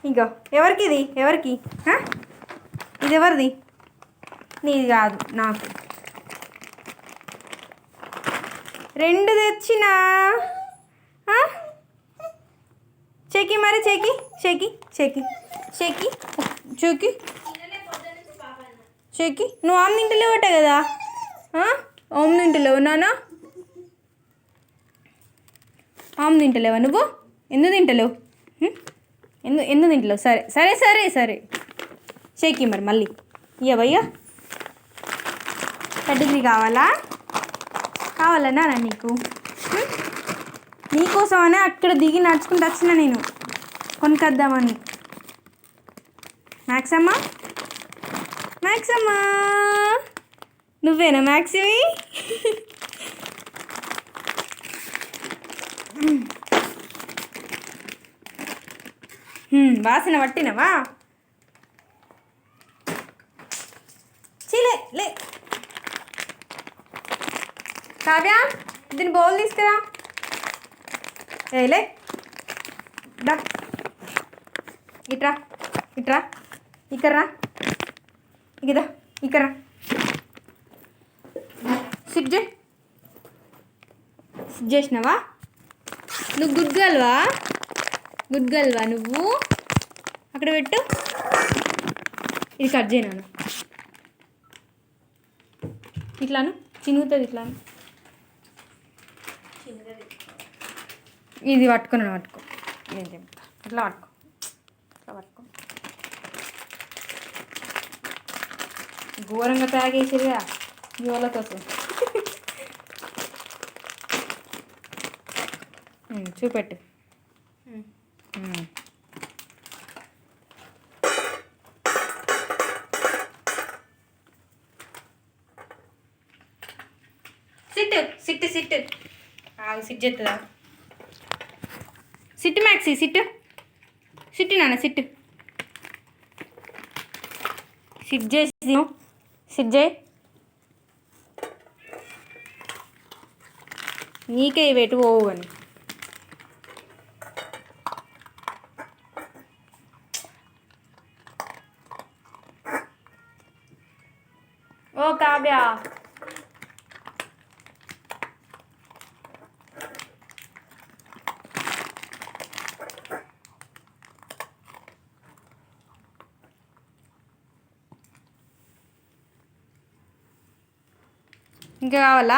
ఇగో ఎవరికి ఇది ఎవరికి ఇది ఎవరిది నీది కాదు నాకు 2 తెచ్చినా చెకి మరి చెకి చెకి చెకి చెకి చెకి చెకి నువ్వు ఆమె తింటలేవట కదా ఆమె తింటలేవు నాన్న ఆమె తింటలేవా నువ్వు ఎందుకు తింటలేవు ఎందుకు తింటలేవు సరే సరే సరే సరే చెకి మరి మళ్ళీ ఇయ్యవయ్యా 33 కావాలా కావాలన్నా నీకు నీకోసమనే అక్కడ దిగి నడుచుకుంటూ వచ్చిన నేను కొనుక్కొద్దామని మ్యాక్సమ్మా మ్యాక్సమ్మా నువ్వేనా మ్యాక్సివి వాసన పట్టినవా చీలే లే కావ్య దీని బౌల్ తీసుకురా ఏలే డా ఇట్రా ఇట్రా ఇక్కడ్రా ఇకదా ఇక్కడ సిట్ చేసినావా నువ్వు గుడ్గల్వా నువ్వు అక్కడ పెట్టు ఇది కట్ చేయను ఇట్లాను చినుగుతుంది ఇట్లాను ఇది పట్టుకున్నాను పట్టుకో నేను చెప్తా ఇట్లా పట్టుకో ఘోరంగా తయారు చేసేదిగా ఈ వాళ్ళ కోసం చూపెట్టు సిట్ సిట్ సిట్ సిట్ చేస్తుందా సిట్ మ్యాక్సీ సిట్ నాన్న సిట్ చేసి సిట్ చేయి నీకే పెటు పోవు అని ఓ కావ్య ఇంకా కావాలా